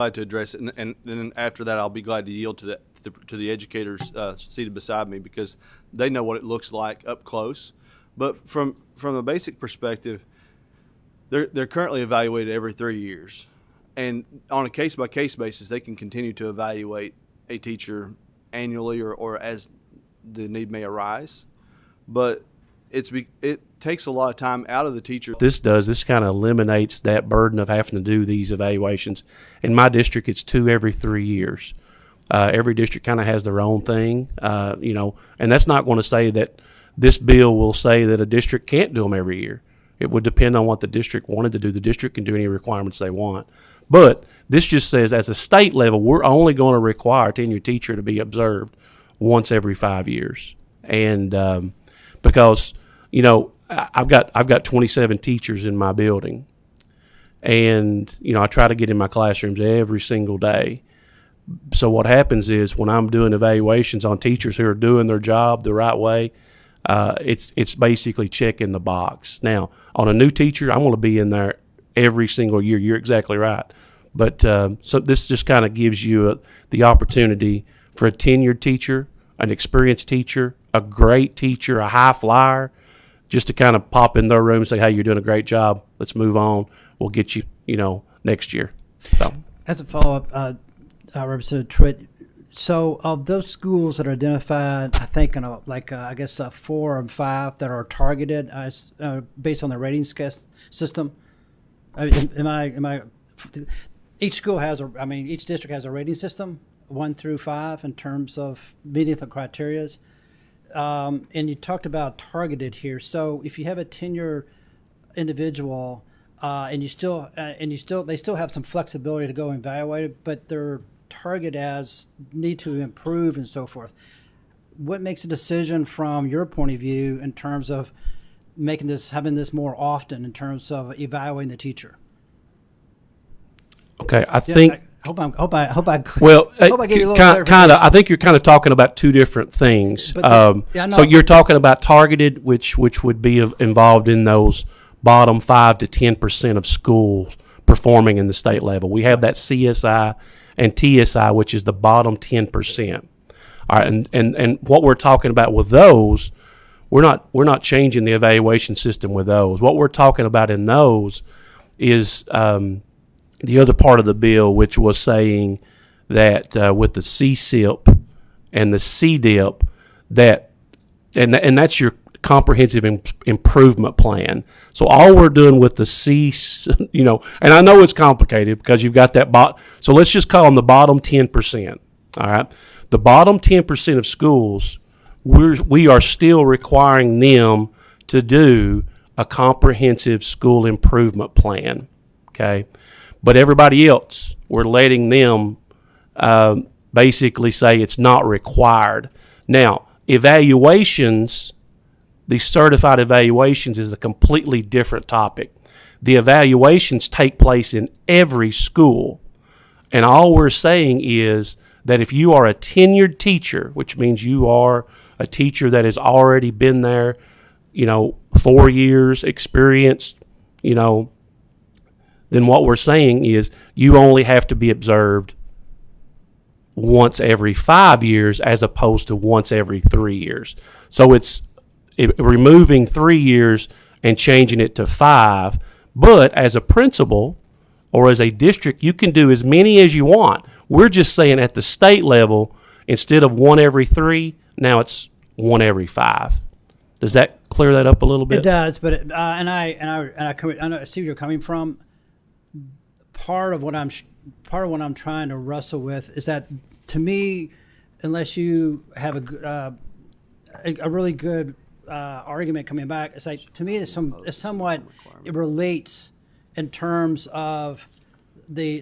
glad to address it, and then after that, I'll be glad to yield to the educators seated beside me, because they know what it looks like up close. But from a basic perspective, they're currently evaluated every 3 years, and on a case by case basis, they can continue to evaluate a teacher annually or as the need may arise. But it takes a lot of time out of the teacher. This kind of eliminates that burden of having to do these evaluations. In my district, it's 2 every 3 years. Every district kind of has their own thing, and that's not going to say that this bill will say that a district can't do them every year. It would depend on what the district wanted to do. The district can do any requirements they want. But this just says, as a state level, we're only going to require a tenured teacher to be observed once every 5 years. And because, I've got 27 teachers in my building, and I try to get in my classrooms every single day. So what happens is, when I'm doing evaluations on teachers who are doing their job the right way, it's basically checking the box. Now, on a new teacher, I'm going to be in there every single year. You're exactly right. But so this just kind of gives you the opportunity for a tenured teacher, an experienced teacher, a great teacher, a high flyer, just to kind of pop in their room and say, hey, you're doing a great job. Let's move on. We'll get you, next year. So, as a follow-up, Representative Truitt, so of those schools that are identified, I think, I guess 4 and 5 that are targeted based on the rating system. Am I? Each school has each district has a rating system, 1 through 5, in terms of meeting the criterias. And you talked about targeted here. So if you have a tenure individual, and they still have some flexibility to go and evaluate it, but they're target as need to improve and so forth. What makes a decision from your point of view in terms of having this more often in terms of evaluating the teacher? Okay, I think. I hope I Well, gave you a little kind of. I think you're kind of talking about two different things. So you're talking about targeted, which would be involved in those bottom 5 to 10% of schools performing in the state level. We have that CSI and TSI, which is the bottom 10%. All right, and what we're talking about with those, we're not changing the evaluation system with those. What we're talking about in those is the other part of the bill, which was saying that with the CSIP and the CDIP, and that's your comprehensive improvement plan. So all we're doing with the and I know it's complicated because you've got that so let's just call them the bottom 10%. All right, the bottom 10% of schools, we are still requiring them to do a comprehensive school improvement plan. Okay, but everybody else, we're letting them basically say it's not required. Now, evaluations. These certified evaluations is a completely different topic. The evaluations take place in every school. And all we're saying is that if you are a tenured teacher, which means you are a teacher that has already been there, 4 years experienced, then what we're saying is you only have to be observed once every 5 years as opposed to once every 3 years. So it's removing 3 years and changing it to 5. But as a principal or as a district, you can do as many as you want. We're just saying at the state level, instead of 1 every 3, now it's 1 every 5. Does that clear that up a little bit? It does, but I see where you're coming from. Part of what I'm trying to wrestle with is that, to me, unless you have a really good argument coming back, it's like, to me, it relates in terms of the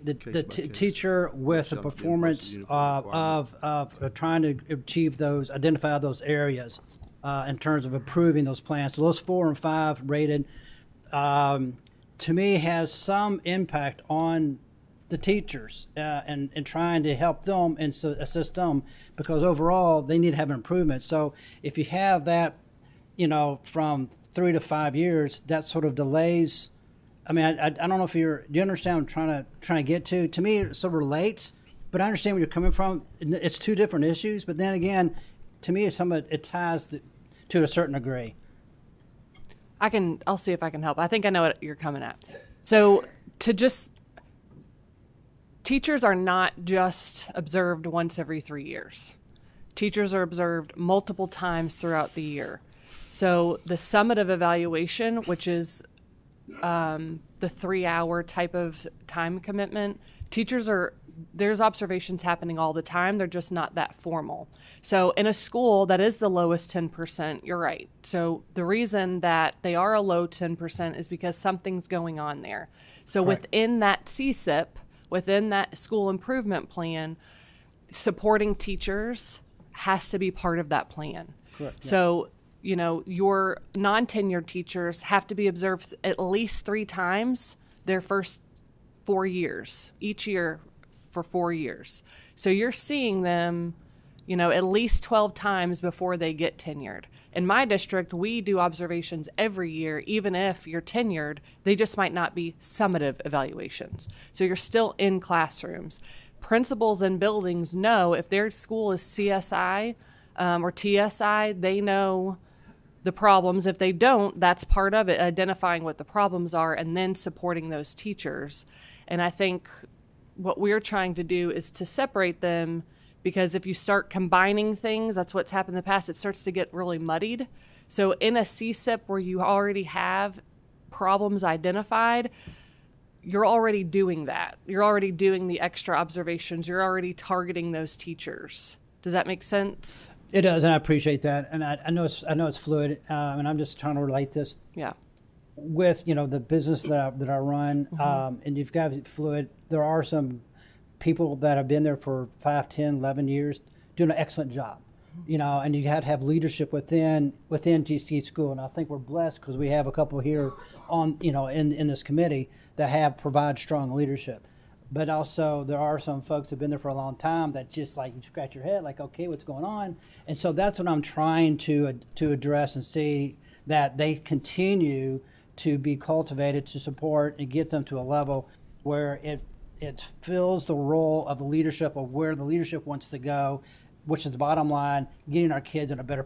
teacher with the performance of trying to identify those areas in terms of improving those plans. So those 4 and 5 rated, to me, has some impact on the teachers and trying to help them and assist them, because overall they need to have an improvement. So if you have that, from 3 to 5 years, that sort of delays I mean, I don't know if do you understand what I'm trying to get to? To me, it sort of relates, but I understand where you're coming from. It's two different issues, but then again, to me, it ties to a certain degree. I'll see if I can help. I think I know what you're coming at. So teachers are not just observed once every 3 years. Teachers are observed multiple times throughout the year. So the summative evaluation, which is the 3-hour type of time commitment, there's observations happening all the time. They're just not that formal. So in a school that is the lowest 10%, you're right. So the reason that they are a low 10% is because something's going on there. So Correct. Within that CSIP, within that school improvement plan, supporting teachers has to be part of that plan. Correct. So, your non-tenured teachers have to be observed at least 3 times their first 4 years, each year for 4 years. So you're seeing them, at least 12 times before they get tenured. In my district, we do observations every year, even if you're tenured, they just might not be summative evaluations. So you're still in classrooms. Principals and buildings know if their school is CSI or TSI, they know the problems. If they don't, that's part of it, identifying what the problems are and then supporting those teachers. And I think what we're trying to do is to separate them, because if you start combining things, that's what's happened in the past, it starts to get really muddied. So in a CSIP where you already have problems identified, you're already doing that. You're already doing the extra observations. You're already targeting those teachers. Does that make sense? It does, and I appreciate that. And I know it's fluid, and I'm just trying to relate this. Yeah. With the business that I run, Mm-hmm. and you've got fluid. There are some people that have been there for 5, 10, 11 years doing an excellent job. And you have to have leadership within GC school, and I think we're blessed because we have a couple here on in this committee that provide strong leadership. But also there are some folks who've been there for a long time that just like you scratch your head like, okay, what's going on? And so that's what I'm trying to address and see that they continue to be cultivated to support and get them to a level where it fills the role of the leadership of where the leadership wants to go, which is the bottom line, getting our kids in a better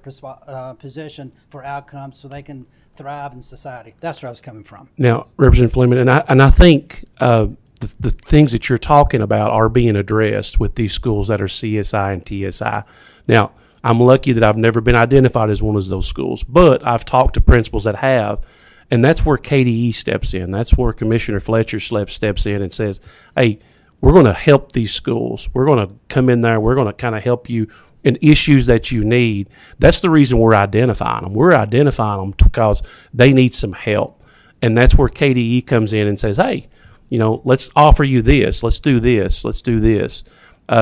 position for outcomes so they can thrive in society. That's where I was coming from. Now, Representative Fleming, and I think the things that you're talking about are being addressed with these schools that are CSI and TSI. Now, I'm lucky that I've never been identified as one of those schools, but I've talked to principals that have, and that's where KDE steps in. That's where Commissioner Fletcher steps in and says, hey, we're going to help these schools. We're going to come in there. We're going to kind of help you in issues that you need. That's the reason we're identifying them. We're identifying them because they need some help. And that's where KDE comes in and says, hey, let's offer you this. Let's do this. Let's do this.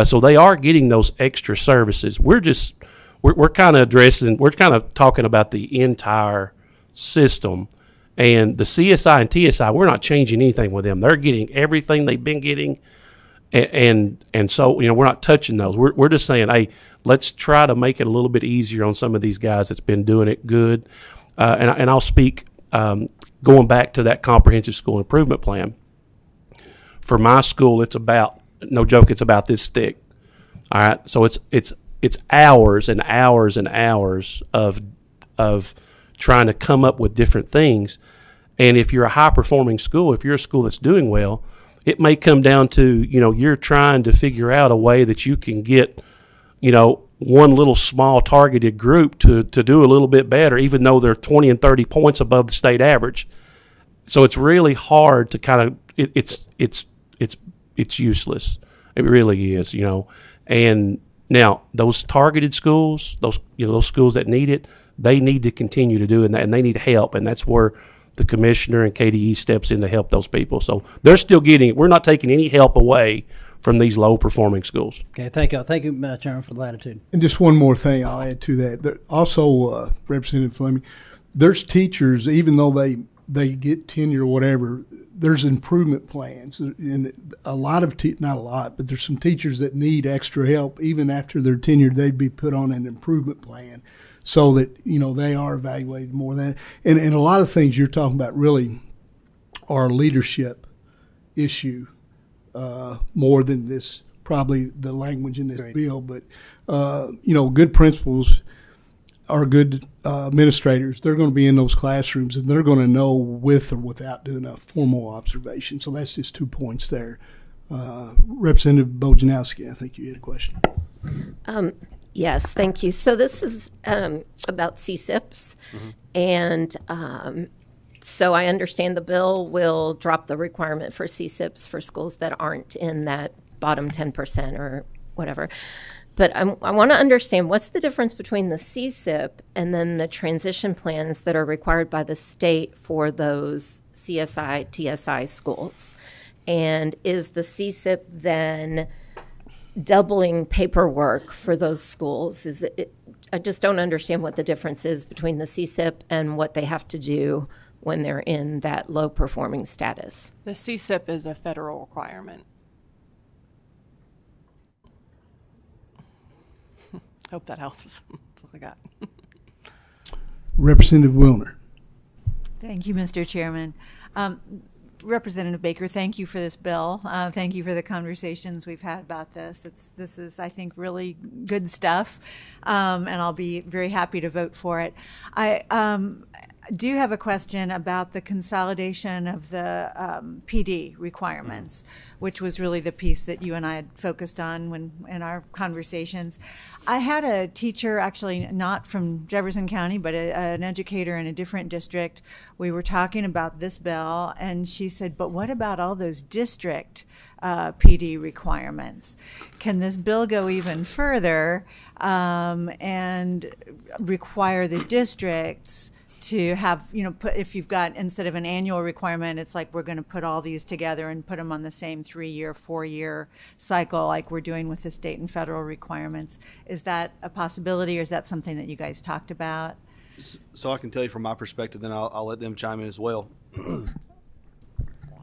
So they are getting those extra services. We're kind of talking about the entire system. And the CSI and TSI, we're not changing anything with them. They're getting everything they've been getting. And so, we're not touching those. We're just saying, hey, let's try to make it a little bit easier on some of these guys that's been doing it good. And I'll speak, going back to that comprehensive school improvement plan. For my school, it's about, no joke, it's about this thick. All right. So it's hours and hours and hours of trying to come up with different things. And if you're a high performing school, if you're a school that's doing well, it may come down to, you're trying to figure out a way that you can get, one little small targeted group to do a little bit better, even though they're 20 and 30 points above the state average. So it's really hard to kind of, it's useless. It really is, And now those targeted schools, those schools that need it, they need to continue to do it, and they need help. And that's where the commissioner and KDE steps in to help those people. So they're still getting it. We're not taking any help away from these low-performing schools. Okay, thank you. Thank you, Chairman, for the latitude. And just one more thing I'll add to that. Also, Representative Fleming, there's teachers, even though they get tenure or whatever, there's improvement plans. And a lot of not a lot, but there's some teachers that need extra help. Even after they're tenured, they'd be put on an improvement plan so that, they are evaluated more than. And a lot of things you're talking about really are a leadership issue more than this, probably the language in this bill. But, good principals are good administrators. They're going to be in those classrooms, and they're going to know with or without doing a formal observation. So that's just 2 points there. Representative Bojanowski, I think you had a question. Yes, thank you. So this is about CSIPs, and so I understand the bill will drop the requirement for CSIPs for schools that aren't in that bottom 10% or whatever. But I want to understand, what's the difference between the CSIP and then the transition plans that are required by the state for those CSI, TSI schools? And is the CSIP then doubling paperwork for those schools? I just don't understand what the difference is between the CSIP and what they have to do when they're in that low performing status. The CSIP is a federal requirement. Hope that helps. That's all I got. Representative Wilner. Thank you, Mr. Chairman. Representative Baker, thank you for this bill. Thank you for the conversations we've had about this. This is, I think, really good stuff, and I'll be very happy to vote for it. I do have a question about the consolidation of the PD requirements, which was really the piece that you and I had focused on in our conversations. I had a teacher, actually not from Jefferson County, but an educator in a different district. We were talking about this bill, and she said, but what about all those district PD requirements? Can this bill go even further and require the districts to have, if you've got, instead of an annual requirement, it's like we're going to put all these together and put them on the same 3-year, 4-year cycle like we're doing with the state and federal requirements. Is that a possibility, or is that something that you guys talked about? So I can tell you from my perspective, then I'll let them chime in as well.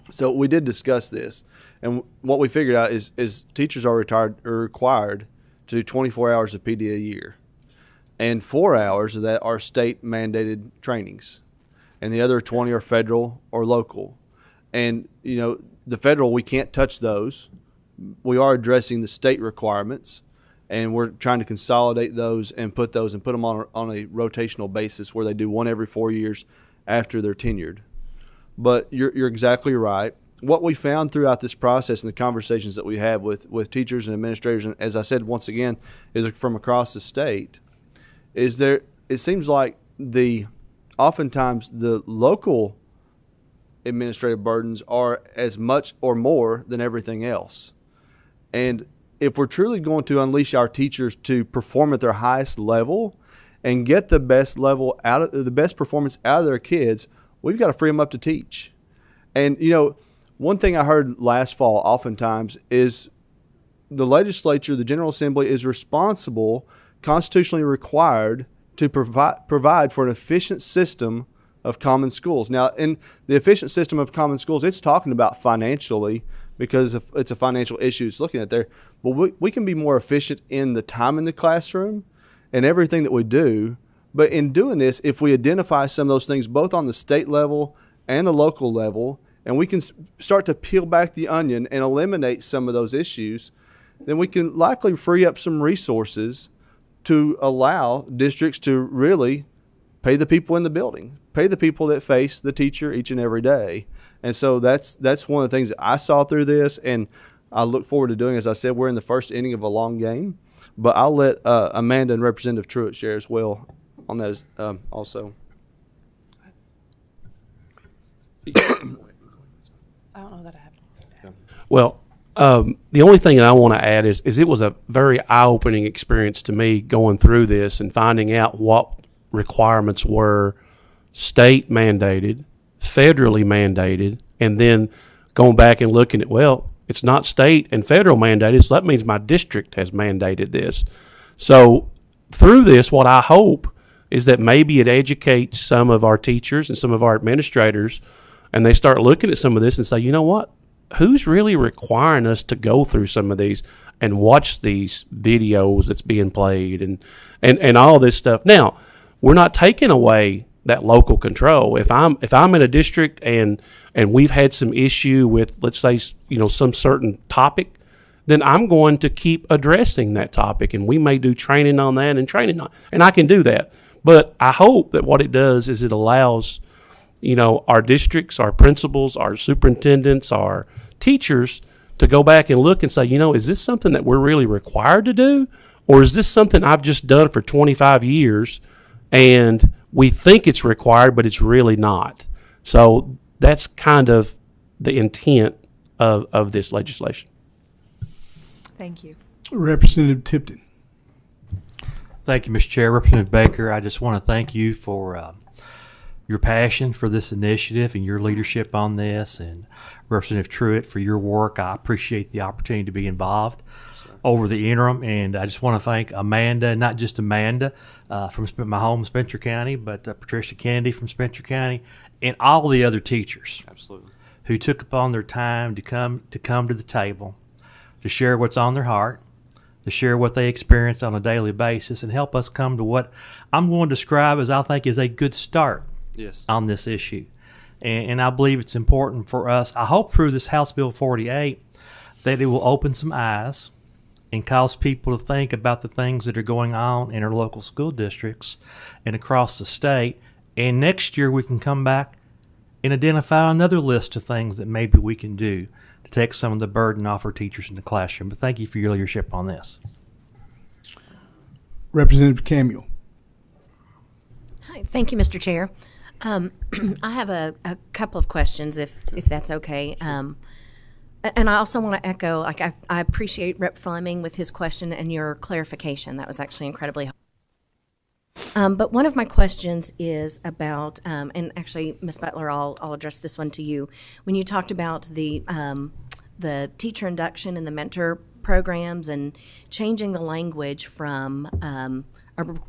So we did discuss this, and what we figured out is teachers are required to do 24 hours of PD a year. And 4 hours of that are state mandated trainings. And the other 20 are federal or local. And, the federal, we can't touch those. We are addressing the state requirements, and we're trying to consolidate those and put them on a rotational basis where they do one every 4 years after they're tenured. But you're exactly right. What we found throughout this process and the conversations that we have with teachers and administrators, and as I said once again, is from across the state, it seems like oftentimes the local administrative burdens are as much or more than everything else. And if we're truly going to unleash our teachers to perform at their highest level and get the best performance out of their kids, we've got to free them up to teach. And one thing I heard last fall oftentimes is the legislature, the General Assembly, is responsible, constitutionally required, to provide for an efficient system of common schools. Now, in the efficient system of common schools, it's talking about financially, because it's a financial issue it's looking at there. But we can be more efficient in the time in the classroom and everything that we do. But in doing this, if we identify some of those things both on the state level and the local level, and we can start to peel back the onion and eliminate some of those issues, then we can likely free up some resources to allow districts to really pay the people in the building, pay the people that face the teacher each and every day. And so that's one of the things that I saw through this, and I look forward to doing. As I said, we're in the first inning of a long game, but I'll let Amanda and Representative Truitt share as well on that also. I don't know that I have. Yeah. Well, the only thing that I want to add is it was a very eye-opening experience to me going through this and finding out what requirements were state mandated, federally mandated, and then going back and looking at, well, it's not state and federal mandated, so that means my district has mandated this. So through this, what I hope is that maybe it educates some of our teachers and some of our administrators, and they start looking at some of this and say, you know what? Who's really requiring us to go through some of these and watch these videos that's being played and all this stuff? Now, we're not taking away that local control. If I'm in a district and we've had some issue with, let's say, some certain topic, then I'm going to keep addressing that topic, and we may do training on that and I can do that. But I hope that what it does is it allows, our districts, our principals, our superintendents, our teachers to go back and look and say, is this something that we're really required to do? Or is this something I've just done for 25 years and we think it's required, but it's really not? So that's kind of the intent of this legislation. Thank you. Representative Tipton. Thank you, Mr. Chair. Representative Baker, I just want to thank you for your passion for this initiative and your leadership on this, and Representative Truitt for your work. I appreciate the opportunity to be involved over the interim, and I just want to thank Amanda, not just Amanda from my home, Spencer County, but Patricia Kennedy from Spencer County, and all the other teachers who took upon their time to come to the table, to share what's on their heart, to share what they experience on a daily basis, and help us come to what I'm going to describe as I think is a good start on this issue. And I believe it's important for us, I hope through this House Bill 48, that it will open some eyes and cause people to think about the things that are going on in our local school districts and across the state. And next year we can come back and identify another list of things that maybe we can do to take some of the burden off our teachers in the classroom. But thank you for your leadership on this. Representative Camuel. Hi, thank you, Mr. Chair. I have a couple of questions, if that's okay. And I also want to echo, I appreciate Rep. Fleming with his question and your clarification. That was actually incredibly helpful. But one of my questions is about, and actually, Ms. Butler, I'll address this one to you. When you talked about the teacher induction and the mentor programs and changing the language from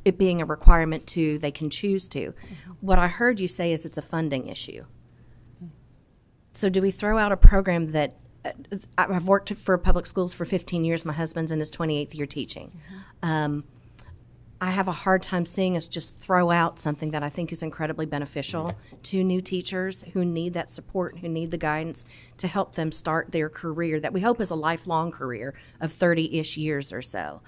it being a requirement to they can choose to, what I heard you say is it's a funding issue. So do we throw out a program that I've worked for public schools for 15 years. My husband's in his 28th year teaching. I have a hard time seeing us just throw out something that I think is incredibly beneficial to new teachers who need that support, who need the guidance to help them start their career that we hope is a lifelong career of 30-ish years or so.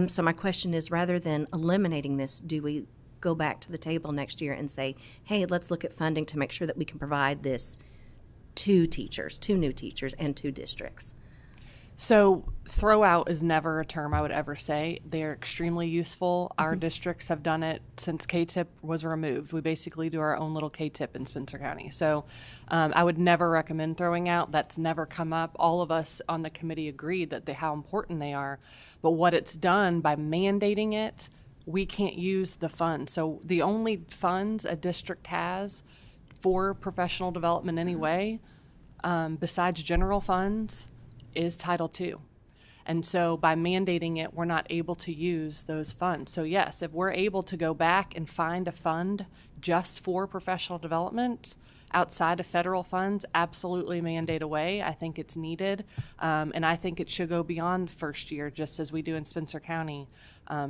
So my question is, rather than eliminating this, do we go back to the table next year and say, hey, let's look at funding to make sure that we can provide this to teachers, to new teachers, and to districts? So throw out is never a term I would ever say. They're extremely useful. Our districts have done it since K-TIP was removed. We basically do our own little K-TIP in Spencer County. So I would never recommend throwing out. That's never come up. All of us on the committee agreed that how important they are. But what it's done by mandating it, we can't use the funds. So the only funds a district has for professional development anyway, besides general funds, is Title II. And so by mandating it, we're not able to use those funds. So yes, if we're able to go back and find a fund just for professional development outside of federal funds, absolutely mandate away. I think it's needed. And I think it should go beyond first year, just as we do in Spencer County.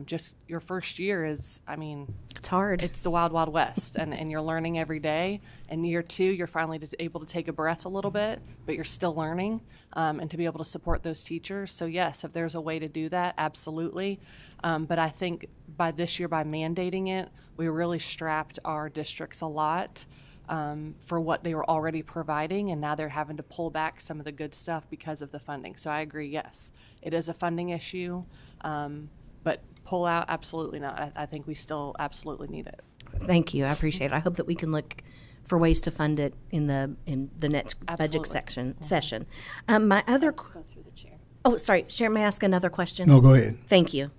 Just your first year is, it's hard. It's the wild, wild west, and you're learning every day. And year two, you're finally able to take a breath a little bit, but you're still learning, and to be able to support those teachers. So yes, if there's a way to do that, absolutely. But I think by this year, by mandating it, we really strapped our districts a lot for what they were already providing, and now they're having to pull back some of the good stuff because of the funding. So I agree, yes, it is a funding issue, but pull out, absolutely not. I think we still absolutely need it. Thank you. I appreciate it. I hope that we can look for ways to fund it in the next budget session. My other Go through the chair. Oh, sorry, Sharon, may I ask another question? No, go ahead. Thank you.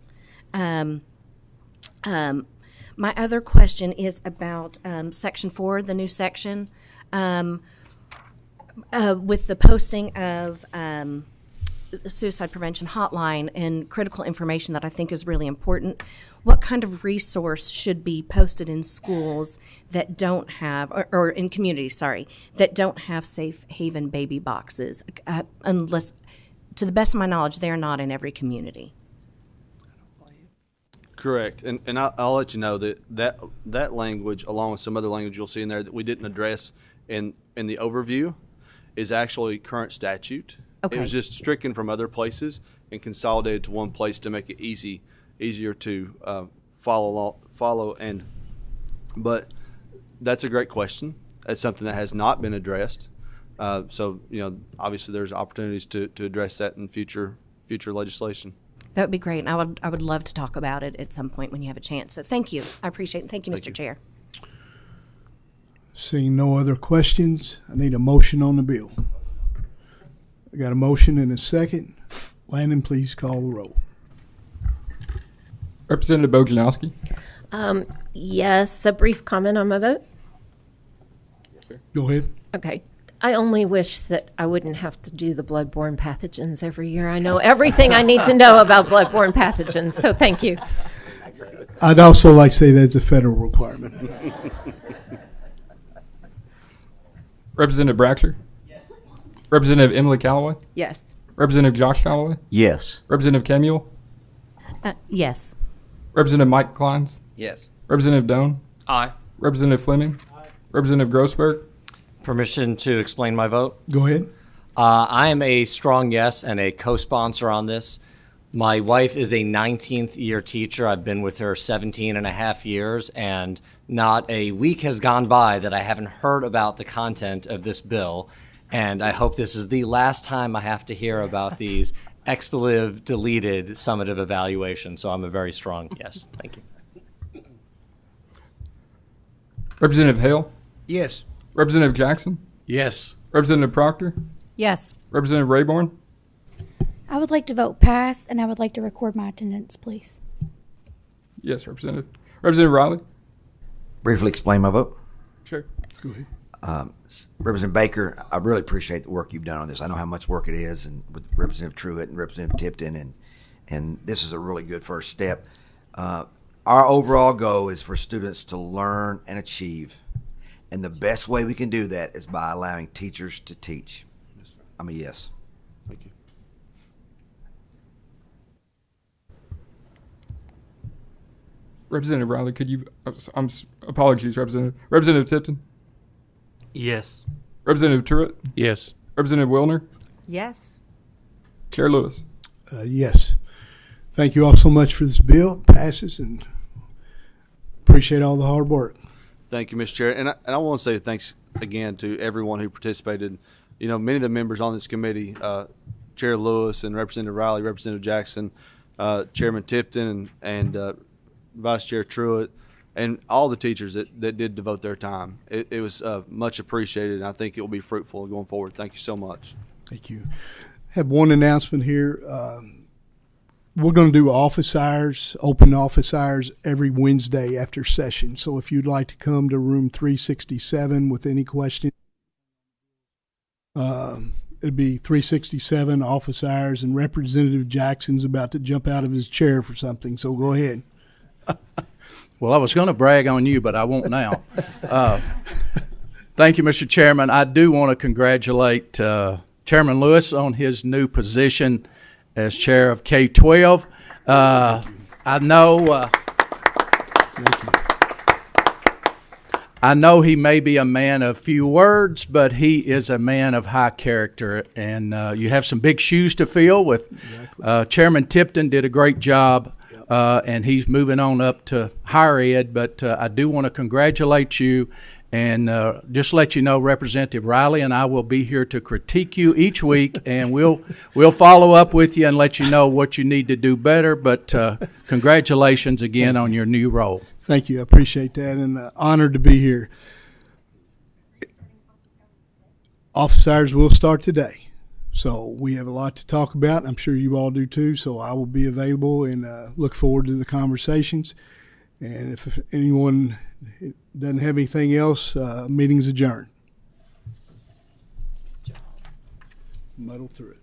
My other question is about Section 4, the new section, with the posting of the suicide prevention hotline and critical information that I think is really important. What kind of resource should be posted in schools that don't have, or in communities, that don't have safe haven baby boxes? Unless, to the best of my knowledge, they're not in every community. Correct, and I'll let you know that language, along with some other language you'll see in there that we didn't address in the overview, is actually current statute. Okay. It was just stricken from other places and consolidated to one place to make it easier to follow. But that's a great question. That's something that has not been addressed. So obviously there's opportunities to address that in future legislation. That would be great. And I would love to talk about it at some point when you have a chance. So thank you. I appreciate it. Thank you, Mr. Chair. Seeing no other questions, I need a motion on the bill. I got a motion and a second. Landon, please call the roll. Representative Bojanowski. Yes, a brief comment on my vote. Go ahead. Okay. I only wish that I wouldn't have to do the bloodborne pathogens every year. I know everything I need to know about bloodborne pathogens, so thank you. I'd also like to say that's a federal requirement. Representative Braxer. Yes. Representative Emily Callaway. Yes. Representative Josh Callaway. Yes. Representative Camuel. Yes. Representative Mike Kleins. Yes. Representative Doan. Aye. Representative Fleming. Aye. Representative Grossberg. Permission to explain my vote? Go ahead. I am a strong yes and a co-sponsor on this. My wife is a 19th year teacher. I've been with her 17 and a half years, and not a week has gone by that I haven't heard about the content of this bill. And I hope this is the last time I have to hear about these expletive deleted summative evaluations. So I'm a very strong yes. Thank you. Representative Hale. Yes. Representative Jackson. Yes. Representative Proctor. Yes. Representative Rayborn. I would like to vote pass, and I would like to record my attendance, please. Yes, Representative. Representative Riley. Briefly explain my vote. Sure. Go ahead. Representative Baker, I really appreciate the work you've done on this. I know how much work it is, and with Representative Truitt and Representative Tipton, and this is a really good first step. Our overall goal is for students to learn and achieve, and the best way we can do that is by allowing teachers to teach. I'm a yes. Thank you. Representative Riley, could you? Apologies, Representative Tipton. Yes. Representative Truitt. Yes. Representative Wilner. Yes. Chair Lewis. Yes. Thank you all so much for this bill. It passes, and appreciate all the hard work. Thank you, Mr. Chair. And I want to say thanks again to everyone who participated. Many of the members on this committee, Chair Lewis and Representative Riley, Representative Jackson, Chairman Tipton, and Vice Chair Truitt, and all the teachers that did devote their time. It was much appreciated, and I think it will be fruitful going forward. Thank you so much. Thank you. Have one announcement here. We're going to do office hours, open office hours every Wednesday after session. So if you'd like to come to room 367 with any questions, it'd be 367 office hours, and Representative Jackson's about to jump out of his chair for something. So go ahead. Well, I was going to brag on you, but I won't now. Thank you, Mr. Chairman. I do want to congratulate Chairman Lewis on his new position as chair of K-12. I know he may be a man of few words, but he is a man of high character, and you have some big shoes to fill with. Chairman Tipton did a great job. And he's moving on up to higher ed, but I do want to congratulate you and just let you know Representative Riley and I will be here to critique you each week, and we'll follow up with you and let you know what you need to do better, but congratulations again on your new role. Thank you. I appreciate that, and honored to be here. Office hours will start today. So we have a lot to talk about. I'm sure you all do too. So I will be available and look forward to the conversations. And if anyone doesn't have anything else, meeting's adjourned. Muddle through it.